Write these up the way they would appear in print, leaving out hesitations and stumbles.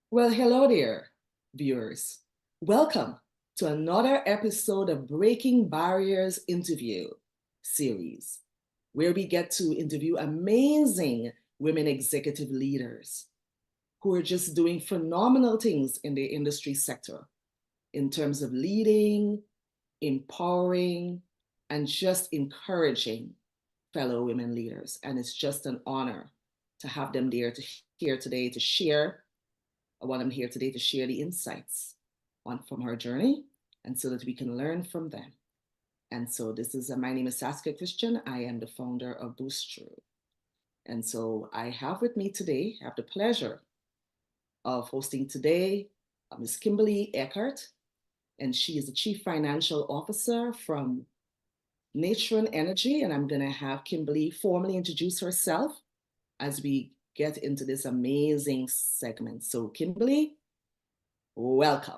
Well, hello there, viewers. Welcome to another episode of Breaking Barriers interview series, where we get to interview amazing women executive leaders who are just doing phenomenal things in the industry sector in terms of leading, empowering, and just encouraging fellow women leaders. And it's just an honor to have them there to here today to share what I'm here today to share the insights from her journey and so that we can learn from them. And so my name is Saskia Christian. I am the founder of BoostThru. And so I have with me today, I have the pleasure of hosting today Ms. Kimberly Eckert, and she is the Chief Financial Officer from Nature and Energy. And I'm going to have Kimberly formally introduce herself as we get into this amazing segment. So Kimberly, welcome.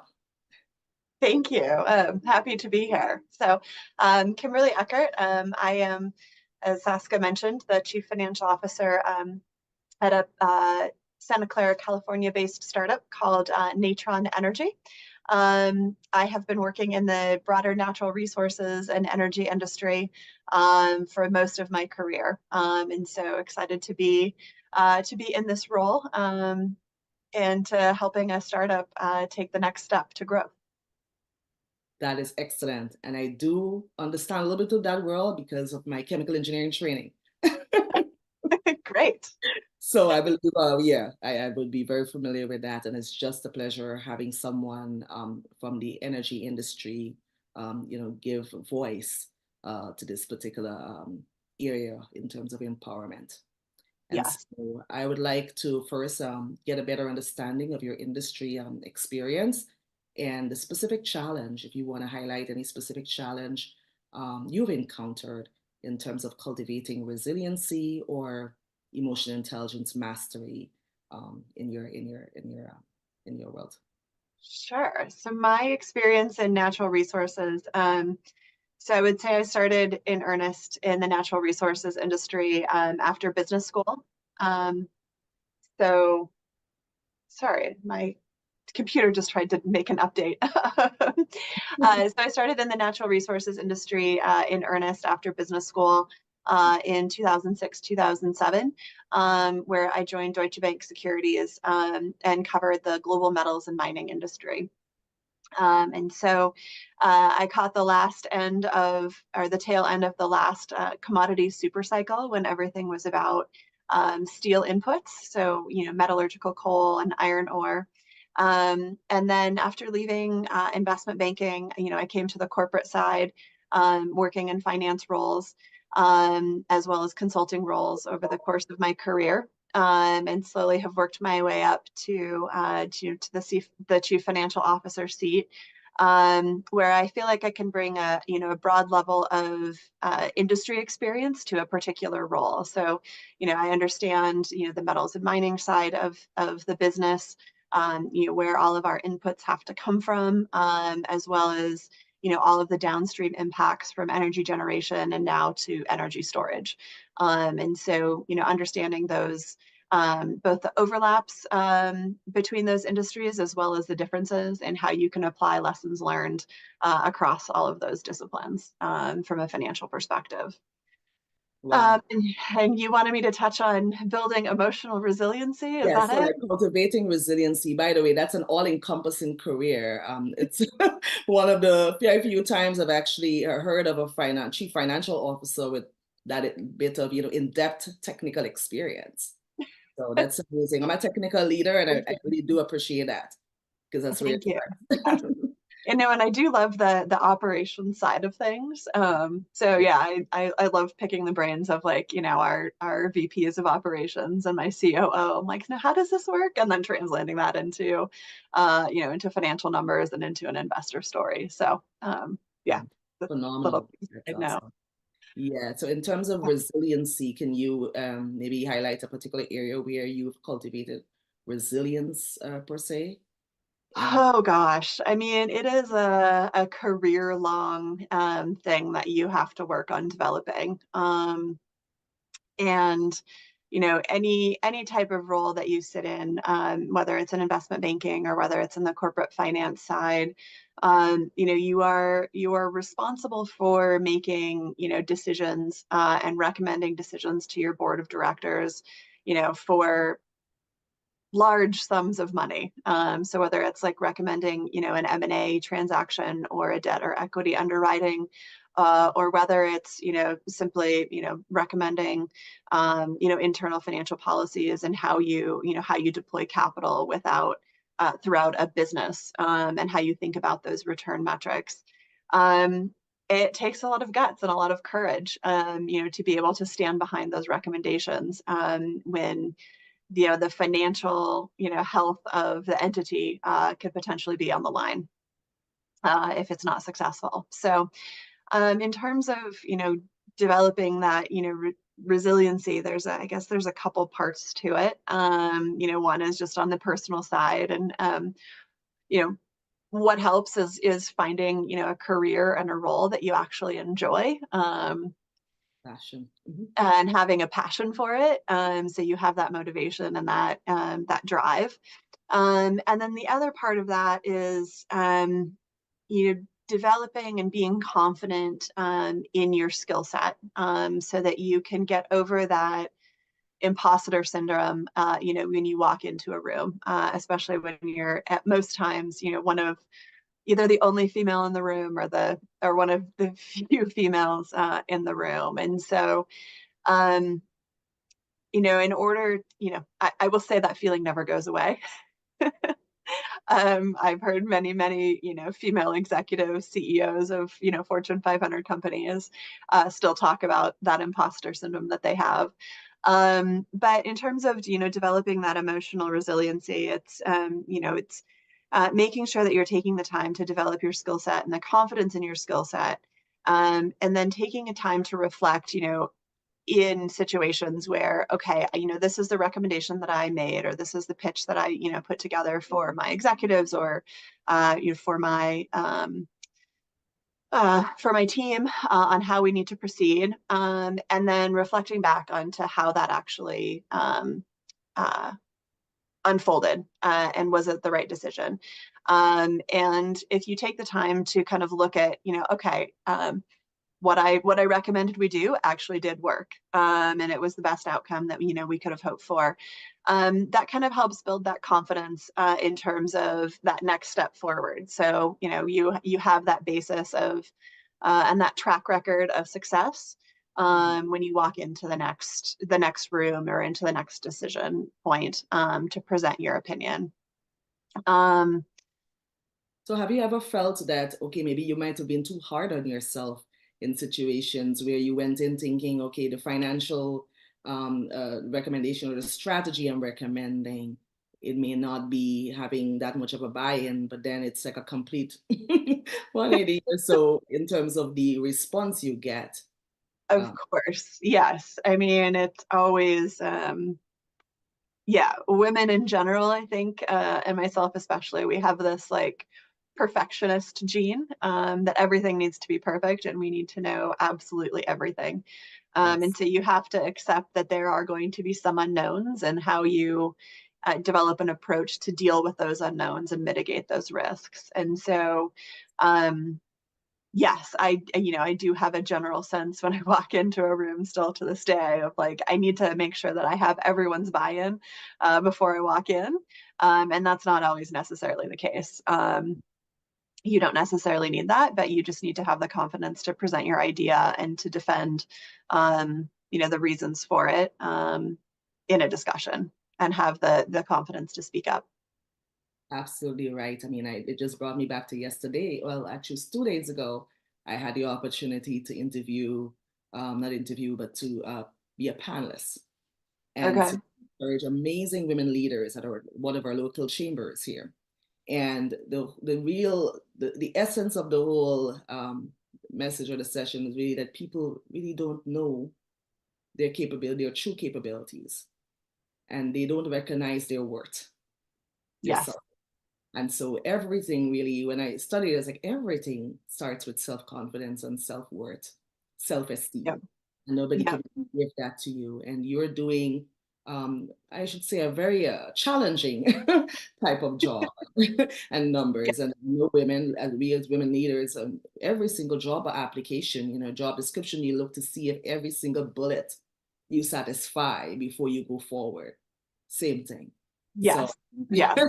Thank you. Happy to be here. So, Kimberly Eckert, I am, as Saskia mentioned, the Chief Financial Officer at a Santa Clara, California-based startup called Natron Energy. I have been working in the broader natural resources and energy industry for most of my career, and so excited to be in this role and to helping a startup take the next step to growth. That is excellent. And I do understand a little bit of that world because of my chemical engineering training. Great. So I believe, yeah, I would be very familiar with that. And it's just a pleasure having someone from the energy industry, give voice to this particular area in terms of empowerment. And Yes. so I would like to first get a better understanding of your industry experience and the specific challenge, if you want to highlight any specific challenge you've encountered in terms of cultivating resiliency or emotional intelligence mastery in your world. Sure. So my experience in natural resources, so I would say I started in earnest in the natural resources industry after business school. Um, so sorry, my computer just tried to make an update. So I started in the natural resources industry in earnest after business school in 2006, 2007, where I joined Deutsche Bank Securities and covered the global metals and mining industry. And so I caught the last end of, or the tail end of the last commodity super cycle when everything was about steel inputs. So, metallurgical coal and iron ore. And then after leaving investment banking, I came to the corporate side, working in finance roles, as well as consulting roles over the course of my career. And slowly have worked my way up to the chief financial officer seat, where I feel like I can bring a broad level of industry experience to a particular role. So, I understand the metals and mining side of the business, where all of our inputs have to come from, as well as all of the downstream impacts from energy generation and now to energy storage. And so, understanding those, both the overlaps between those industries as well as the differences and how you can apply lessons learned across all of those disciplines from a financial perspective. Wow. And you wanted me to touch on building emotional resiliency, is Yeah, that so it? like cultivating resiliency, by the way, that's an all-encompassing career. It's one of the very few times I've actually heard of a chief financial officer with that bit of, in-depth technical experience. So that's amazing. I'm a technical leader and I really do appreciate that because that's where it Thank you. starts. And I do love the operation side of things. So yeah, I love picking the brains of like, our VPs of operations and my COO. I'm like, now how does this work? And then translating that into into financial numbers and into an investor story. So yeah, the little Phenomenal. things That's I know. awesome. Yeah, so in terms of resiliency, can you maybe highlight a particular area where you've cultivated resilience per se? And Oh gosh. I mean, it is a career long thing that you have to work on developing. And any type of role that you sit in, whether it's in investment banking or whether it's in the corporate finance side, you are responsible for making, decisions and recommending decisions to your board of directors, for large sums of money. So whether it's like recommending, an M&A transaction or a debt or equity underwriting, or whether it's, simply, recommending, internal financial policies and how you deploy capital throughout a business, and how you think about those return metrics. Um, it takes a lot of guts and a lot of courage, to be able to stand behind those recommendations, when the financial health of the entity could potentially be on the line if it's not successful. So in terms of developing that resiliency, I guess there's a couple parts to it. One is just on the personal side, and you know what helps is finding a career and a role that you actually enjoy. Passion. Mm-hmm. And having a passion for it. So you have that motivation and that drive. And then the other part of that is, developing and being confident in your skill set, so that you can get over that imposter syndrome, when you walk into a room, especially when you're at most times, one of either the only female in the room or one of the few females in the room. And so um, in order, I will say that feeling never goes away. I've heard many, female executives, CEOs of, Fortune 500 companies still talk about that imposter syndrome that they have. But in terms of, developing that emotional resiliency, it's making sure that you're taking the time to develop your skill set and the confidence in your skill set. And then taking a time to reflect, in situations where, okay, this is the recommendation that I made, or this is the pitch that I, put together for my executives, or, for my team, on how we need to proceed. And then reflecting back onto how that actually uh, unfolded, and was it the right decision? And if you take the time to kind of look at, okay, what I recommended we do actually did work, and it was the best outcome that we could have hoped for. That kind of helps build that confidence in terms of that next step forward. So you have that basis of and that track record of success when you walk into the next room or into the next decision point to present your opinion. Um, So have you ever felt that, okay, maybe you might have been too hard on yourself in situations where you went in thinking, okay, the financial recommendation or the strategy I'm recommending, it may not be having that much of a buy-in, but then it's like a complete 180 or so in terms of the response you get. of Um, course, yes. I mean, it's always yeah, women in general, I think, and myself especially, we have this like perfectionist gene, that everything needs to be perfect and we need to know absolutely everything. And yes. so you have to accept that there are going to be some unknowns, and how you develop an approach to deal with those unknowns and mitigate those risks. And so, um, yes, I do have a general sense when I walk into a room still to this day of like, I need to make sure that I have everyone's buy-in before I walk in. And that's not always necessarily the case. You don't necessarily need that, but you just need to have the confidence to present your idea and to defend, the reasons for it in a discussion, and have the confidence to speak up. Absolutely right. I mean, it just brought me back to yesterday. Well, actually, 2 days ago, I had the opportunity to interview, not interview, but to be a panelist and to Okay. encourage amazing women leaders at one of our local chambers here. And the essence of the whole message or the session is really that people really don't know their true capabilities, and they don't recognize their worth, their Yes. self. And so everything really, when I studied, it's like everything starts with self-confidence and self-worth, Yep. self-esteem. And nobody Yep. can give that to you. And you're doing I should say, a very challenging type of job and Yeah. numbers. And no women, as we as women leaders, every single job application, job description, you look to see if every single bullet you satisfy before you go forward. Same thing. So, Yes. Yes.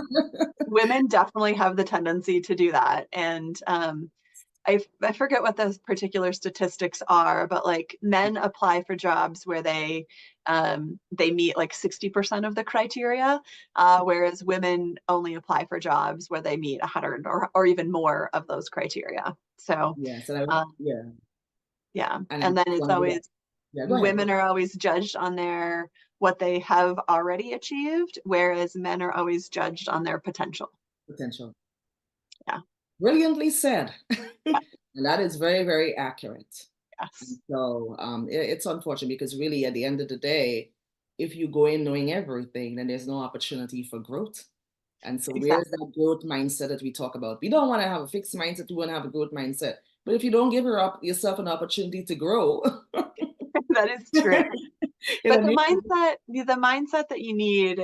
Women definitely have the tendency to do that. And I forget what those particular statistics are, but like men apply for jobs where they meet like 60% of the criteria, whereas women only apply for jobs where they meet 100 or even more of those criteria. So yes, and I, um, yeah, yeah, and I and then just it's want to go back. always Yeah, go ahead, go women ahead. are always judged on their what they have already achieved, whereas men are always judged on their potential. Potential. Yeah. Brilliantly said. Yeah. And that is very, very accurate. And Yes. so it's unfortunate because really at the end of the day, if you go in knowing everything, then there's no opportunity for growth. And so where's Exactly. that growth mindset that we talk about? We don't want to have a fixed mindset, we want to have a growth mindset. But if you don't give yourself an opportunity to grow, That is true. in But a new the mindset that you need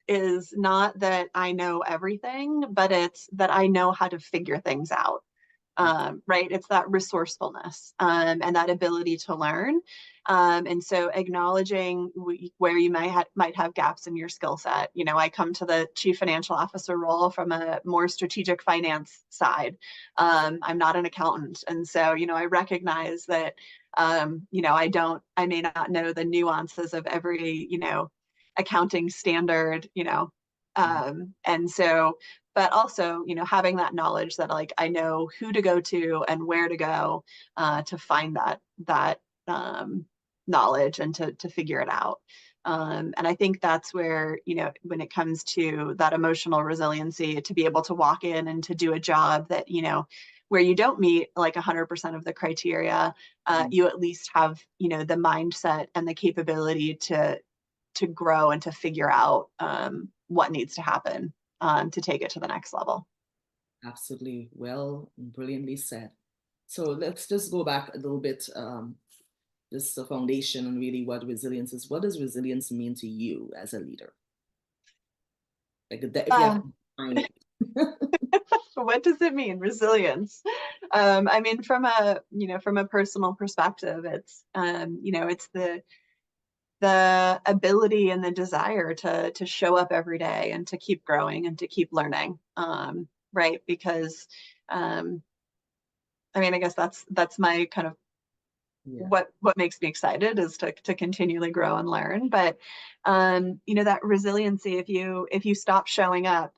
is not that I know everything, but it's that I know how to figure things out. Right? It's that resourcefulness and that ability to learn. And so acknowledging where you might have gaps in your skill set. You know, I come to the chief financial officer role from a more strategic finance side. I'm not an accountant. And so, I recognize that, I may not know the nuances of every, accounting standard, and so but also having that knowledge that like I know who to go to and where to go to find that knowledge and to figure it out. And I think that's where when it comes to that emotional resiliency, to be able to walk in and to do a job that where you don't meet like 100% of the criteria, you at least have the mindset and the capability to grow and to figure out what needs to happen to take it to the next level. absolutely well, brilliantly said. So let's just go back a little bit. Just the foundation and really what resilience is. What does resilience mean to you as a leader? Like if you have Uh, to define it. what does it mean, resilience? I mean, from a personal perspective, it's the ability and the desire to show up every day and to keep growing and to keep learning. Right? Because I mean, I guess that's my kind of Yeah. what makes me excited is to continually grow and learn. But that resiliency, if you stop showing up,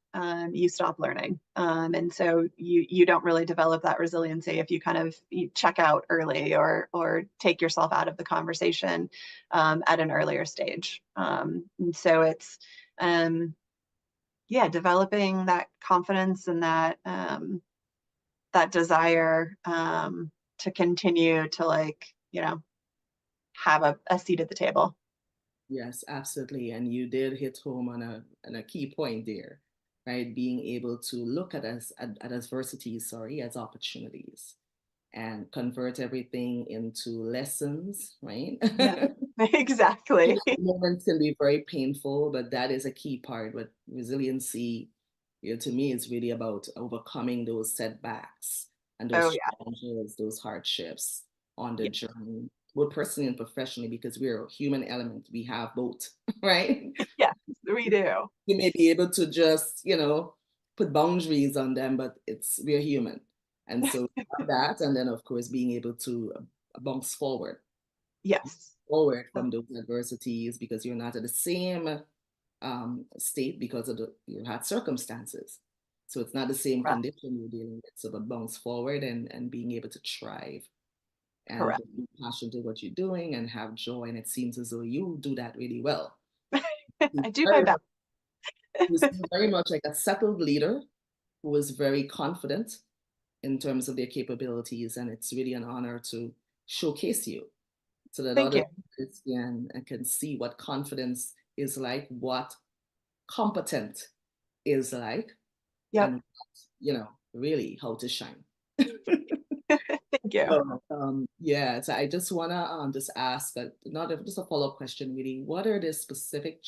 you stop learning. And so you don't really develop that resiliency if you kind of you check out early or take yourself out of the conversation at an earlier stage. And so it's yeah, developing that confidence and that desire to continue to like, have a seat at the table. Yes, absolutely. And you did hit home on a key point there, right? Being able to look at adversities, sorry, as opportunities and convert everything into lessons, right? Yeah, exactly. Moments can be very painful, but that is a key part. But resiliency, to me, is really about overcoming those setbacks and Oh those yeah. challenges, those hardships on the Yeah. journey, both personally and professionally, because we're a human element. We have both, right? Yes, we do. We may be able to just, put boundaries on them, but we're human. And so we have that, and then of course being able to bounce Yes. from those adversities because you're not at the same state because you had circumstances. So it's not the same Correct. condition you're dealing with. So but bounce forward and being able to thrive and Correct. be passionate to what you're doing and have joy. And it seems as though you do that really well. You I do my very best. much, you seem very much like a settled leader who is very confident in terms of their capabilities. And it's really an honor to showcase you so that Thank others you. can see what confidence is like, what competent is like, Yep. and really how to shine. Thank you. So, yeah, so I just wanna just ask, not just a follow-up question, really. What are the specific